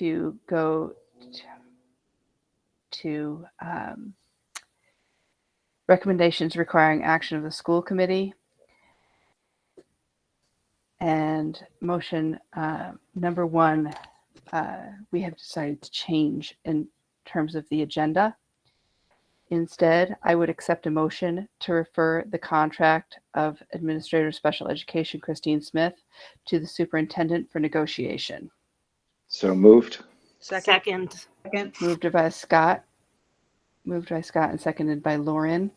to go to recommendations requiring action of the school committee. And motion number one, we have decided to change in terms of the agenda. Instead, I would accept a motion to refer the contract of Administrator of Special Education Christine Smith to the superintendent for negotiation. So moved. Second. Moved by Scott and seconded by Lauren.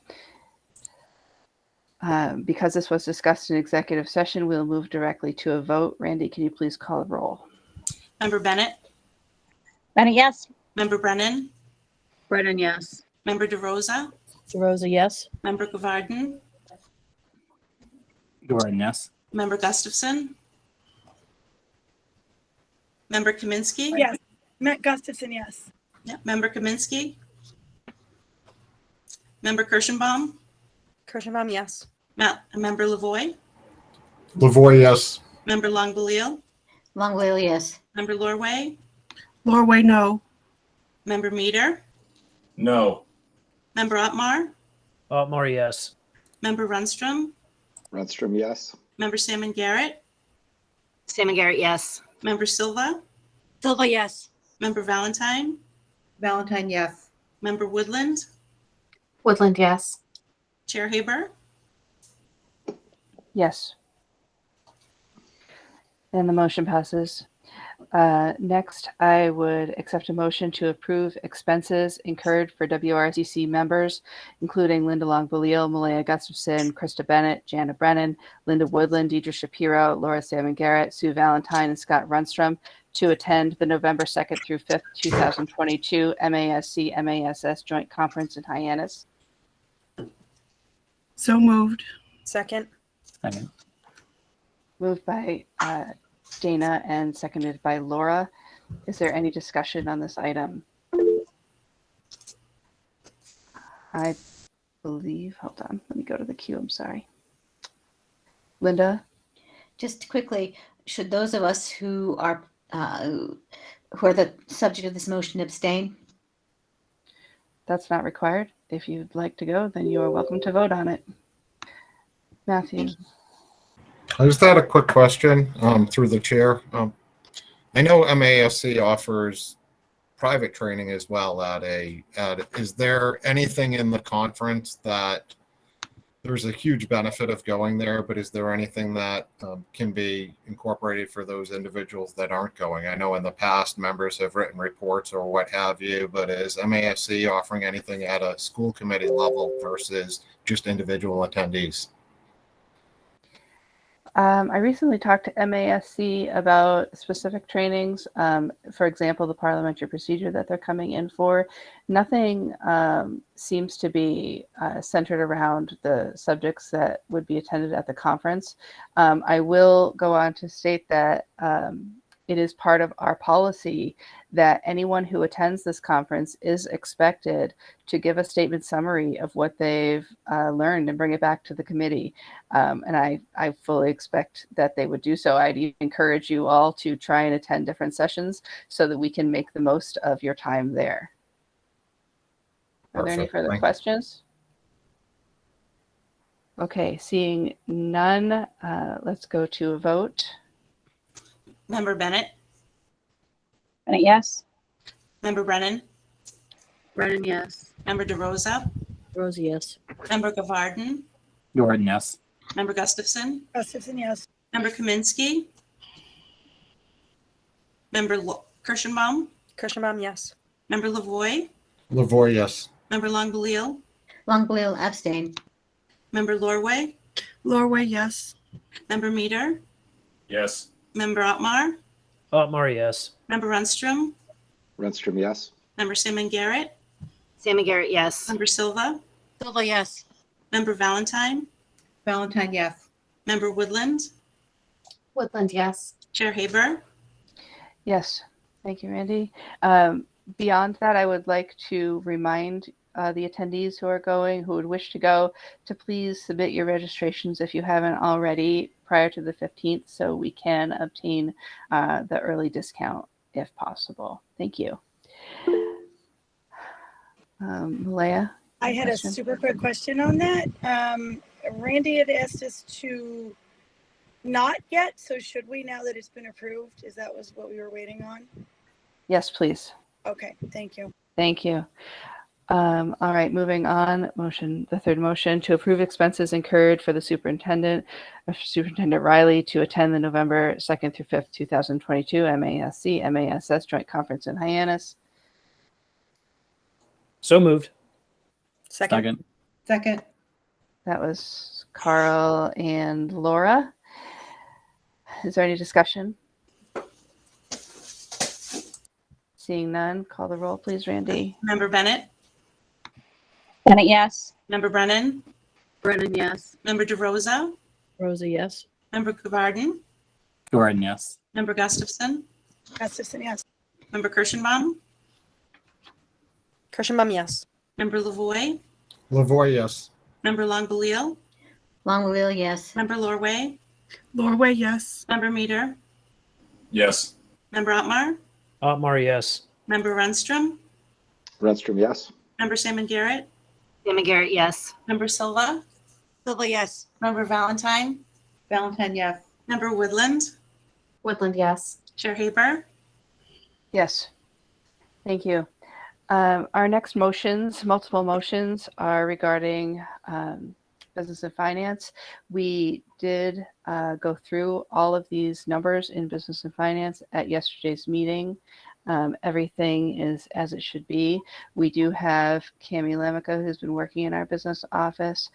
Because this was discussed in executive session, we'll move directly to a vote. Randy, can you please call the roll? Member Bennett? Bennett, yes. Member Brennan? Brennan, yes. Member DeRosa? DeRosa, yes. Member Gavarden? Gavarden, yes. Member Gustafson? Member Kaminsky? Yes. Matt Gustafson, yes. Yep. Member Kaminsky? Member Kirschenbaum? Kirschenbaum, yes. Member Lavoy? Lavoy, yes. Member Longbeliel? Longbeliel, yes. Member Lorway? Lorway, no. Member Meter? No. Member Otmar? Otmar, yes. Member Runstrom? Runstrom, yes. Member Salmon Garrett? Salmon Garrett, yes. Member Silva? Silva, yes. Member Valentine? Valentine, yes. Member Woodland? Woodland, yes. Chair Haber? Yes. And the motion passes. Next, I would accept a motion to approve expenses incurred for WRCC members, including Linda Longbeliel, Malaya Gustafson, Krista Bennett, Jana Brennan, Linda Woodland, Deidre Shapiro, Laura Salmon Garrett, Sue Valentine, and Scott Runstrom to attend the November 2nd through 5th, 2022 MASC-MASS Joint Conference in Hyannis. So moved. Second. Second. Moved by Dana and seconded by Laura. Is there any discussion on this item? I believe, hold on, let me go to the queue, I'm sorry. Linda? Just quickly, should those of us who are the subject of this motion abstain? That's not required. If you'd like to go, then you are welcome to vote on it. Matthew? I just had a quick question through the chair. I know MASC offers private training as well is there anything in the conference that there's a huge benefit of going there, but is there anything that can be incorporated for those individuals that aren't going? I know in the past members have written reports or what have you, but is MASC offering anything at a school committee level versus just individual attendees? I recently talked to MASC about specific trainings. For example, the parliamentary procedure that they're coming in for. Nothing seems to be centered around the subjects that would be attended at the conference. I will go on to state that it is part of our policy that anyone who attends this conference is expected to give a statement summary of what they've learned and bring it back to the committee. And I fully expect that they would do so. I'd encourage you all to try and attend different sessions so that we can make the most of your time there. Are there any further questions? Okay, seeing none, let's go to a vote. Member Bennett? Bennett, yes. Member Brennan? Brennan, yes. Member DeRosa? DeRosa, yes. Member Gavarden? Gavarden, yes. Member Gustafson? Gustafson, yes. Member Kaminsky? Member Kirschenbaum? Kirschenbaum, yes. Member Lavoy? Lavoy, yes. Member Longbeliel? Longbeliel, abstain. Member Lorway? Lorway, yes. Member Meter? Yes. Member Otmar? Otmar, yes. Member Runstrom? Runstrom, yes. Member Salmon Garrett? Salmon Garrett, yes. Member Silva? Silva, yes. Member Valentine? Valentine, yes. Member Woodland? Woodland, yes. Chair Haber? Yes, thank you, Randy. Beyond that, I would like to remind the attendees who are going, who would wish to go, to please submit your registrations if you haven't already prior to the 15th so we can obtain the early discount if possible. Thank you. Malaya? I had a Question? super quick question on that. Randy had asked us to not get, so should we now that it's been approved? Is that was what we were waiting on? Yes, please. Okay, thank you. Thank you. All right, moving on. The third motion to approve expenses incurred for the Superintendent Riley to attend the November 2nd through 5th, 2022 MASC, MASS Joint Conference in Hyannis. So moved. Second. Second. That was Carl and Laura. Is there any discussion? Seeing none, call the roll, please, Randy. Member Bennett, Bennett, yes. Member Brennan, Brennan, yes. Member DeRosa, Rosa, yes. Member Gavarden, Jordan, yes. Member Gustafson, Gustafson, yes. Member Kirschenbaum, Kirschenbaum, yes. Member Lavoy, Lavoy, yes. Member Longbeliel, Longwell, yes. Member Lorway, Lorway, yes. Member Meter, Yes. Member Otmar, Otmar, yes. Member Runstrom, Renstrom, yes. Member Salmon Garrett, Salmon Garrett, yes. Member Silva, Silva, yes. Member Valentine, Valentine, yes. Member Woodland, Woodland, yes. Chair Haber, Yes. Thank you. Our next motions, multiple motions, are regarding business and finance. We did go through all of these numbers in business and finance at yesterday's meeting. Everything is as it should be. We do have Cami Lamika, who's been working in our business office,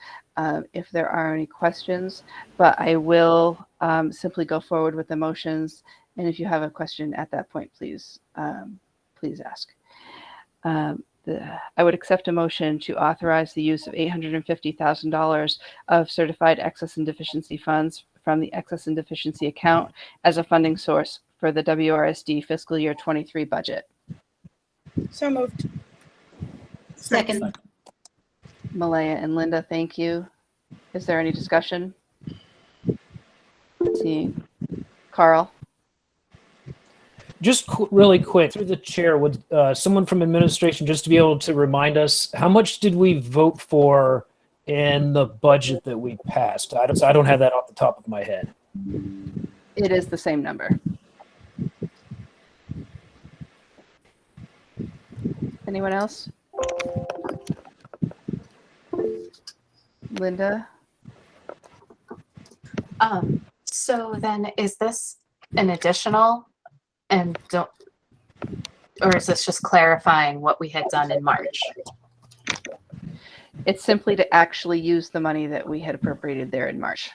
if there are any questions, but I will simply go forward with the motions. And if you have a question at that point, please ask. I would accept a motion to authorize the use of $850,000 of certified excess and deficiency funds from the excess and deficiency account as a funding source for the WRSD fiscal year 23 budget. So moved. Second. Malaya and Linda, thank you. Is there any discussion? Seeing Carl. Just really quick, through the chair, would someone from administration just to be able to remind us, how much did we vote for in the budget that we passed? I don't have that off the top of my head. It is the same number. Anyone else? Linda? So then is this an additional and or is this just clarifying what we had done in March? It's simply to actually use the money that we had appropriated there in March.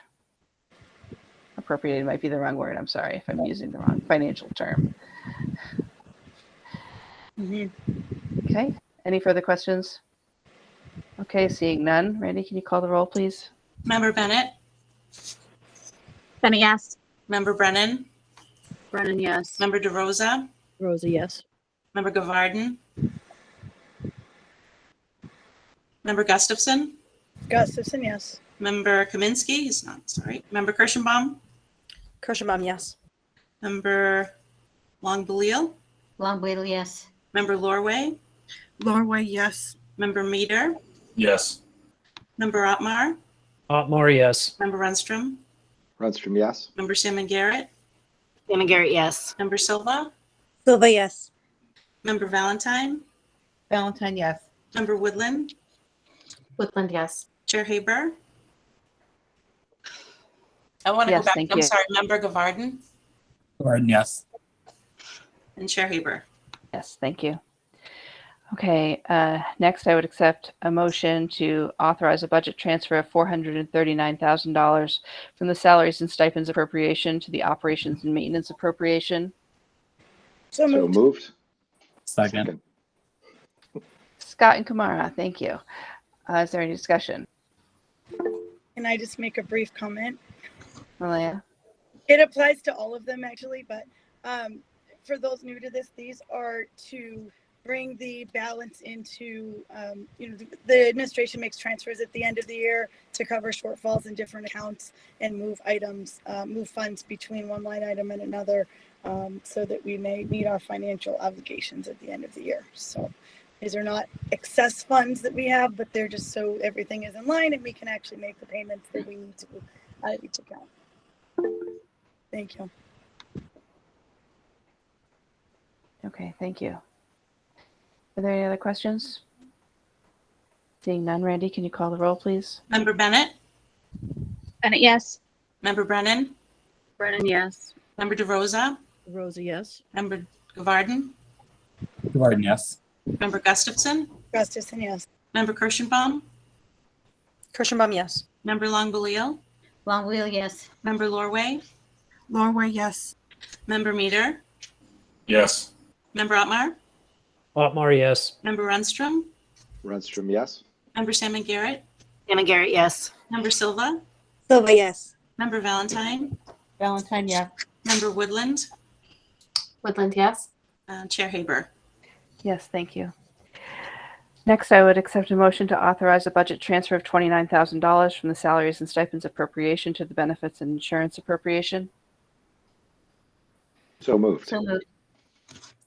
Appropriated might be the wrong word. I'm sorry if I'm using the wrong financial term. Okay. Any further questions? Okay, seeing none. Randy, can you call the roll, please? Member Bennett, Bennett, yes. Member Brennan, Brennan, yes. Member DeRosa, Rosa, yes. Member Gavarden, Member Gustafson, Gustafson, yes. Member Kaminsky, he's not, sorry. Member Kirschenbaum, Kirschenbaum, yes. Member Longbeliel, Longwell, yes. Member Lorway, Lorway, yes. Member Meter, Yes. Member Otmar, Otmar, yes. Member Runstrom, Renstrom, yes. Member Salmon Garrett, Salmon Garrett, yes. Member Silva, Silva, yes. Member Valentine, Valentine, yes. Member Woodland, Woodland, yes. Chair Haber. I want to Yes, go back. thank I'm you. sorry, Member Gavarden Jordan, yes. and Chair Haber. Yes, thank you. Okay, next I would accept a motion to authorize a budget transfer of $439,000 from the salaries and stipends appropriation to the operations and maintenance appropriation. So So moved. moved. Second. Scott and Kamara, thank you. Is there any discussion? Can I just make a brief comment? Malaya? It applies to all of them actually, but for those new to this, these are to bring the balance into, the administration makes transfers at the end of the year to cover shortfalls in different accounts and move items, move funds between one line item and another. so that we may meet our financial obligations at the end of the year. So these are not excess funds that we have, but they're just so everything is in line and we can actually make the payments that we need to out of each account. Thank you. Okay, thank you. Are there any other questions? Seeing none, Randy, can you call the roll, please? Member Bennett, Bennett, yes. Member Brennan, Brennan, yes. Member DeRosa, Rosa, yes. Member Gavarden, Gavarden, yes. Member Gustafson, Gustafson, yes. Member Kirschenbaum, Kirschenbaum, yes. Member Longbeliel, Long wheel, yes. Member Lorway, Lorway, yes. Member Meter, Yes. Member Otmar, Otmar, yes. Member Runstrom, Renstrom, yes. Member Salmon Garrett, Salmon Garrett, yes. Member Silva, Silva, yes. Member Valentine, Valentine, yes. Member Woodland, Woodland, yes. Chair Haber. Yes, thank you. Next, I would accept a motion to authorize a budget transfer of $29,000 from the salaries and stipends appropriation to the benefits and insurance appropriation. So moved. So moved.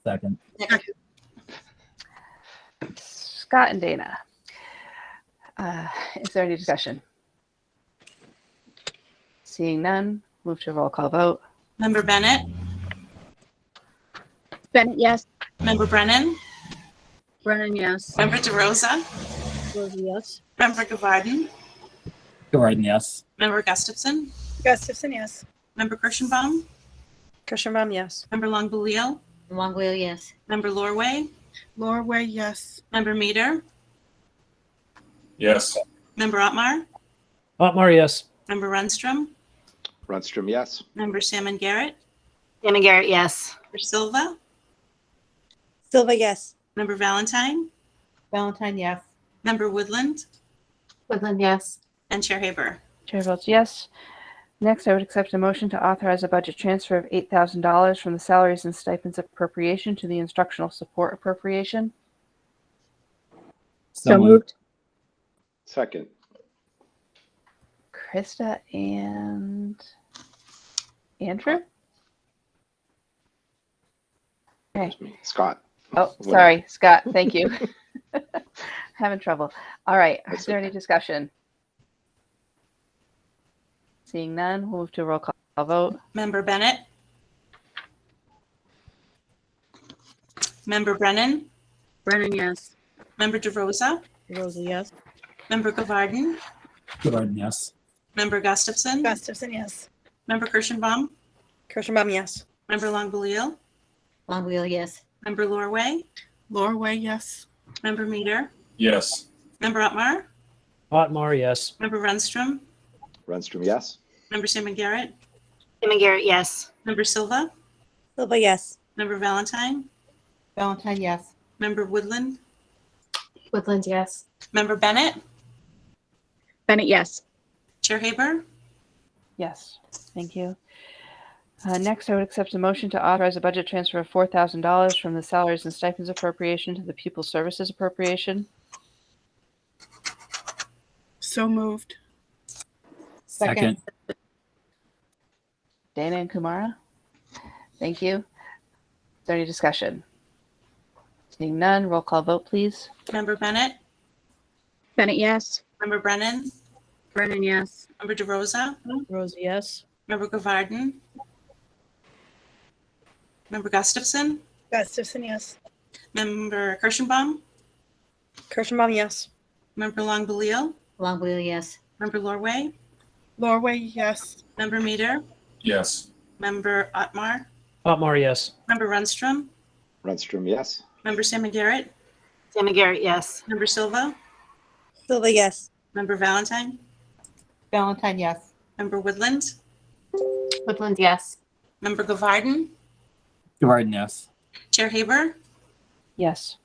Second. Scott and Dana. Is there any discussion? Seeing none, move to a roll call vote. Member Bennett, Bennett, yes. Member Brennan, Brennan, yes. Member DeRosa, Rosa, yes. Member Gavarden, Gavarden, yes. Member Gustafson, Gustafson, yes. Member Kirschenbaum, Kirschenbaum, yes. Member Longbeliel, Long wheel, yes. Member Lorway, Lorway, yes. Member Meter, Yes. Member Otmar, Otmar, yes. Member Runstrom, Renstrom, yes. Member Salmon Garrett, Salmon Garrett, yes. Member Silva, Silva, yes. Member Valentine, Valentine, yes. Member Woodland, Woodland, yes. and Chair Haber. Chair votes yes. Next, I would accept a motion to authorize a budget transfer of $8,000 from the salaries and stipends appropriation to the instructional support appropriation. So moved. Second. Krista and Andrew? Okay. Excuse me. Scott. Oh, Whatever. sorry, Scott. Thank you. Having trouble. All right. That's Is there okay. any discussion? Seeing none, we'll move to a roll call vote. Member Bennett, Member Brennan, Brennan, yes. Member DeRosa, Rosa, yes. Member Gavarden, Gavarden, yes. Member Gustafson, Gustafson, yes. Member Kirschenbaum, Kirschenbaum, yes. Member Longbeliel, Long wheel, yes. Member Lorway, Lorway, yes. Member Meter, Yes. Member Otmar, Otmar, yes. Member Runstrom, Renstrom, yes. Member Salmon Garrett, Salmon Garrett, yes. Member Silva, Silva, yes. Member Valentine, Valentine, yes. Member Woodland, Woodland, yes. Member Bennett, Bennett, yes. Chair Haber. Yes. Thank you. Next, I would accept a motion to authorize a budget transfer of $4,000 from the salaries and stipends appropriation to the pupil services appropriation. So moved. Second. Dana and Kumara. Thank you. Is there any discussion? Seeing none, roll call vote, please. Member Bennett, Bennett, yes. Member Brennan, Brennan, yes. Member DeRosa, Rosa, yes. Member Gavarden, Member Gustafson, Gustafson, yes. Member Kirschenbaum, Kirschenbaum, yes. Member Longbeliel, Long wheel, yes. Member Lorway, Lorway, yes. Member Meter, Yes. Member Otmar, Otmar, yes. Member Runstrom, Renstrom, yes. Member Salmon Garrett, Salmon Garrett, yes. Member Silva, Silva, yes. Member Valentine, Valentine, yes. Member Woodland, Woodland, yes. Member Gavarden, Gavarden, yes. Chair Haber. Yes.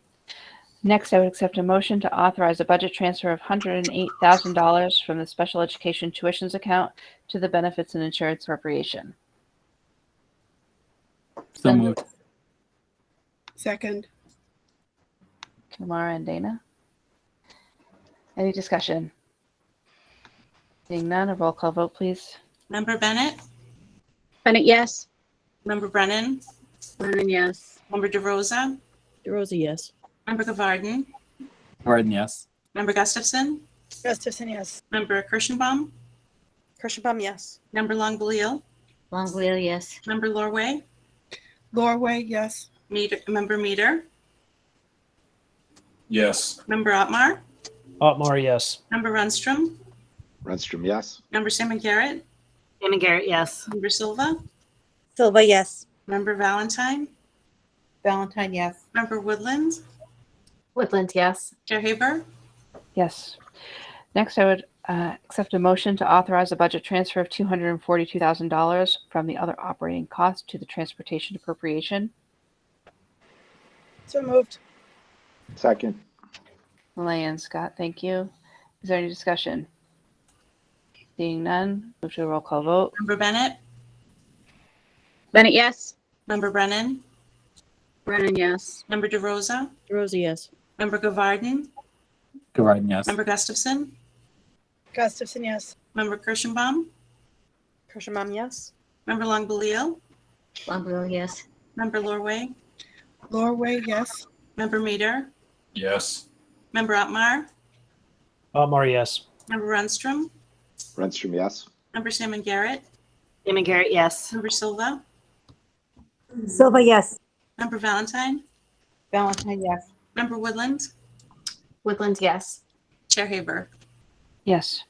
Next, I would accept a motion to authorize a budget transfer of $108,000 from the special education tuitions account to the benefits and insurance appropriation. So moved. Second. Kumara and Dana. Any discussion? Seeing none, a roll call vote, please. Member Bennett, Bennett, yes. Member Brennan, Brennan, yes. Member DeRosa, DeRosa, yes. Member Gavarden, Gavarden, yes. Member Gustafson, Gustafson, yes. Member Kirschenbaum, Kirschenbaum, yes. Member Longbeliel, Longbeliel, yes. Member Lorway, Lorway, yes. Member Meter, Yes. Member Otmar, Otmar, yes. Member Runstrom, Renstrom, yes. Member Salmon Garrett, Salmon Garrett, yes. Member Silva, Silva, yes. Member Valentine, Valentine, yes. Member Woodland, Woodland, yes. Chair Haber, Yes. Next, I would accept a motion to authorize a budget transfer of $242,000 from the other operating cost to the transportation appropriation. So moved. Second. Malay and Scott, thank you. Is there any discussion? Seeing none, move to a roll call vote. Member Bennett, Bennett, yes. Member Brennan, Brennan, yes. Member DeRosa, DeRosa, yes. Member Gavarden, Gavarden, yes. Member Gustafson, Gustafson, yes. Member Kirschenbaum, Kirschenbaum, yes. Member Longbeliel, Longbeliel, yes. Member Lorway, Lorway, yes. Member Meter, Yes. Member Otmar, Otmar, yes. Member Runstrom, Renstrom, yes. Member Salmon Garrett, Salmon Garrett, yes. Member Silva, Silva, yes. Member Valentine, Valentine, yes. Member Woodland, Woodland, yes. Chair Haber. Yes.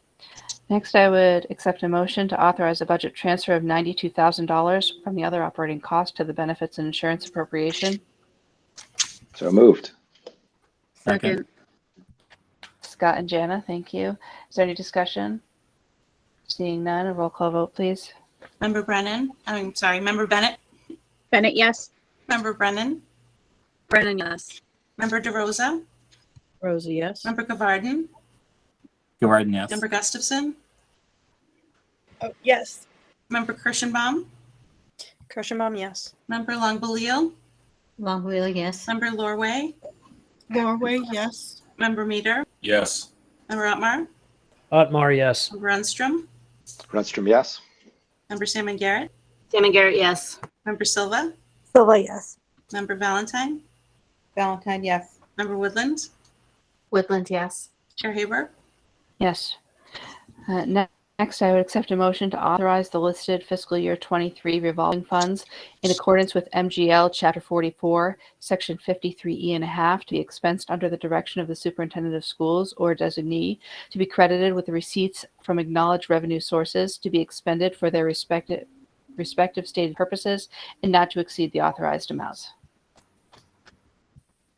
Next, I would accept a motion to authorize a budget transfer of $92,000 from the other operating cost to the benefits and insurance appropriation. So moved. Second. Scott and Jana, thank you. Is there any discussion? Seeing none, a roll call vote, please. Member Member Bennett, Bennett, yes. Member Brennan, Brennan, yes. Member DeRosa, Rosa, yes. Member Gavarden, Gavarden, yes. Member Gustafson, Oh, yes. Member Kirschenbaum, Kirschenbaum, yes. Member Longbeliel, Longbeliel, yes. Member Lorway, Lorway, yes. Member Meter, Yes. Member Otmar, Otmar, yes. Member Runstrom, Renstrom, yes. Member Salmon Garrett, Salmon Garrett, yes. Member Silva, Silva, yes. Member Valentine, Valentine, yes. Member Woodland, Woodland, yes. Chair Haber. Yes. Next, I would accept a motion to authorize the listed fiscal year 23 revolving funds in accordance with MGL Chapter 44, Section 53E and a half to be expensed under the direction of the superintendent of schools or designee, to be credited with the receipts from acknowledged revenue sources to be expended for their respective stated purposes and not to exceed the authorized amounts.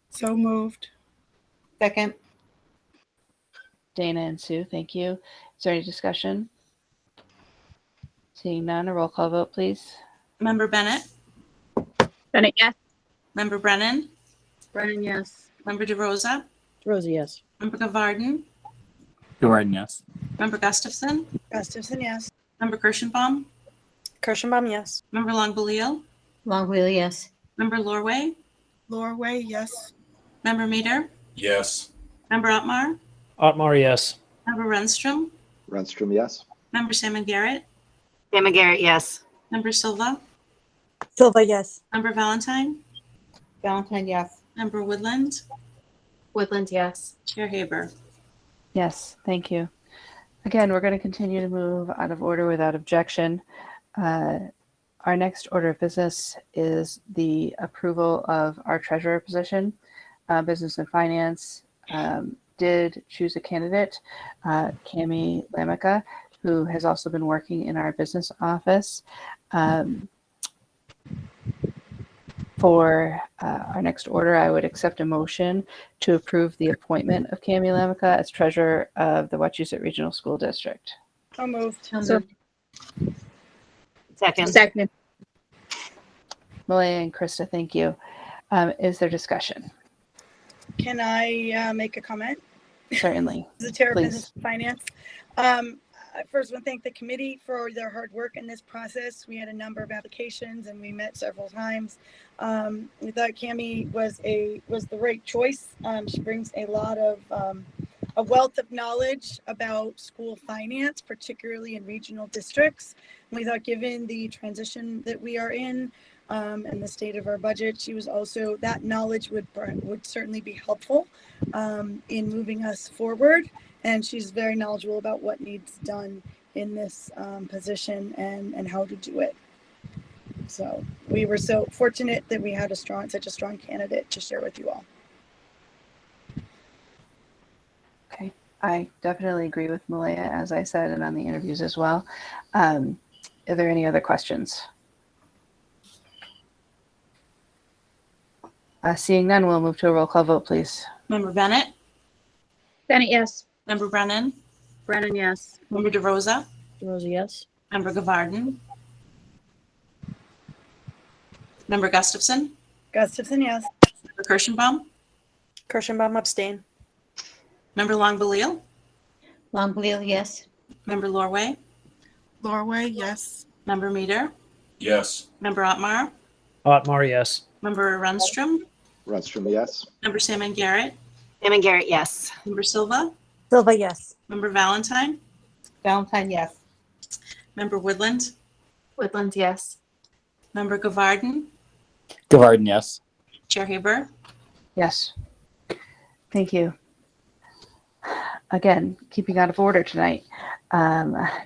So moved. Second. Dana and Sue, thank you. Is there any discussion? Seeing none, a roll call vote, please. Member Bennett, Bennett, yes. Member Brennan, Brennan, yes. Member DeRosa, DeRosa, yes. Member Gavarden, Gavarden, yes. Member Gustafson, Gustafson, yes. Member Kirschenbaum, Kirschenbaum, yes. Member Longbeliel, Longbeliel, yes. Member Lorway, Lorway, yes. Member Meter, Yes. Member Otmar, Otmar, yes. Member Runstrom, Renstrom, yes. Member Salmon Garrett, Salmon Garrett, yes. Member Silva, Silva, yes. Member Valentine, Valentine, yes. Member Woodland, Woodland, yes. Chair Haber. Yes, thank you. Again, we're going to continue to move out of order without objection. Our next order of business is the approval of our treasurer position. Business and Finance did choose a candidate, Cami Lamika, who has also been working in our business office. For our next order, I would accept a motion to approve the appointment of Cami Lamika as treasurer of the Wachusett Regional School District. So moved. So Second. Second. Malaya and Krista, thank you. Is there discussion? Can I make a comment? Certainly. The Chair of Please. Business and Finance. I first want to thank the committee for their hard work in this process. We had a number of applications and we met several times. We thought Cami was the right choice. She brings a lot of a wealth of knowledge about school finance, particularly in regional districts. We thought, given the transition that we are in, and the state of our budget. She was also, that knowledge would certainly be helpful in moving us forward. And she's very knowledgeable about what needs done in this position and how to do it. So we were so fortunate that we had such a strong candidate to share with you all. Okay, I definitely agree with Malaya, as I said, and on the interviews as well. Are there any other questions? Seeing none, we'll move to a roll call vote, please. Member Bennett, Bennett, yes. Member Brennan, Brennan, yes. Member DeRosa, Rosa, yes. Member Gavarden, Member Gustafson, Gustafson, yes. Member Kirschenbaum, Kirschenbaum, abstain. Member Longbeliel, Longbeliel, yes. Member Lorway, Lorway, yes. Member Meter, Yes. Member Otmar, Otmar, yes. Member Runstrom, Runstrom, yes. Member Salmon Garrett, Salmon Garrett, yes. Member Silva, Silva, yes. Member Valentine, Valentine, yes. Member Woodland, Woodland, yes. Member Gavarden, Gavarden, yes. Chair Haber. Yes. Thank you. Again, keeping out of order tonight.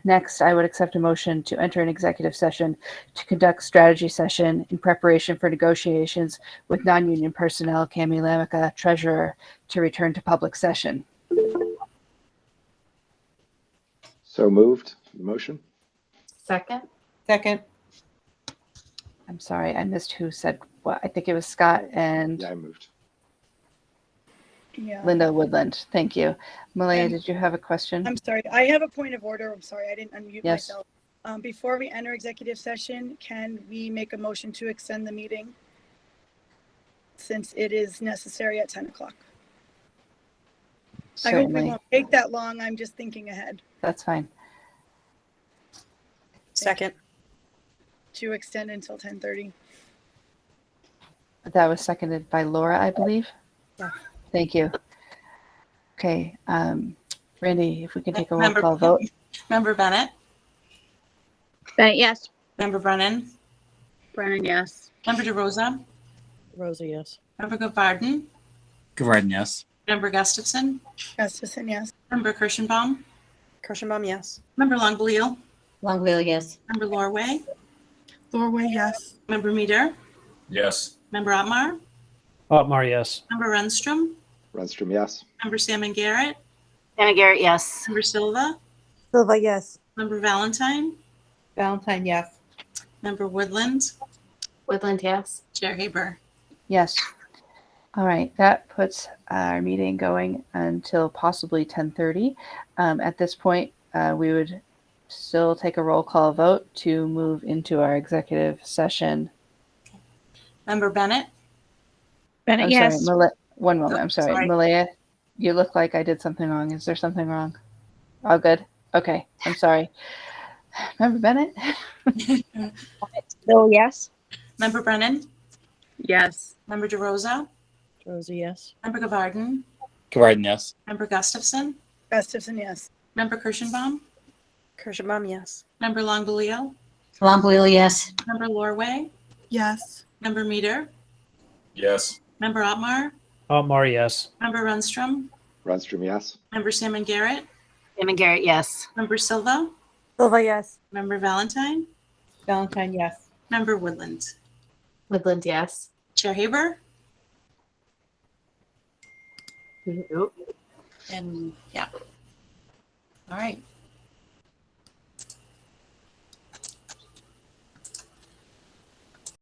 Next, I would accept a motion to enter an executive session to conduct strategy session in preparation for negotiations with non-union personnel, Cami Lamika, treasurer, to return to public session. So moved. Motion? Second? Second. I'm sorry, I missed who said what. I think it was Scott and Yeah, I moved. Yeah. Linda Woodland. Thank you. Malaya, And- did you have a question? I'm sorry. I have a point of order. I'm sorry. I didn't unmute Yes. myself. Before we enter executive session, can we make a motion to extend the meeting? Since it is necessary at 10 o'clock. I hope we Certainly. won't take that long. I'm just thinking ahead That's fine. Second. to extend until 10:30. That was seconded by Laura, I believe. Yeah. Thank you. Okay, Randy, if we can take a roll Member- call vote. Member Bennett, Bennett, yes. Member Brennan, Brennan, yes. Member DeRosa, Rosa, yes. Member Gavarden, Gavarden, yes. Member Gustafson, Gustafson, yes. Member Kirschenbaum, Kirschenbaum, yes. Member Longbeliel, Longbeliel, yes. Member Lorway, Lorway, yes. Member Meter, Yes. Member Otmar, Otmar, yes. Member Runstrom, Runstrom, yes. Member Salmon Garrett, Salmon Garrett, yes. Member Silva, Silva, yes. Member Valentine, Valentine, yes. Member Woodland, Woodland, yes. Chair Haber. Yes. All right, that puts our meeting going until possibly 10:30. At this point, we would still take a roll call vote to move into our executive session. Member Bennett, Bennett, I'm yes. sorry, one moment. I'm sorry. Sorry. Malaya, you look like I did something wrong. Is there something wrong? All good? Okay, I'm sorry. Member Bennett? Bill, yes. Member Brennan, Yes. Member DeRosa, Rosa, yes. Member Gavarden, Gavarden, yes. Member Gustafson, Gustafson, yes. Member Kirschenbaum, Kirschenbaum, yes. Member Longbeliel, Longbeliel, yes. Member Lorway, Yes. Member Meter, Yes. Member Otmar, Otmar, yes. Member Runstrom, Runstrom, yes. Member Salmon Garrett, Salmon Garrett, yes. Member Silva, Silva, yes. Member Valentine, Valentine, yes. Member Woodland. Woodland, yes. Chair Haber, Nope. and yeah. All right.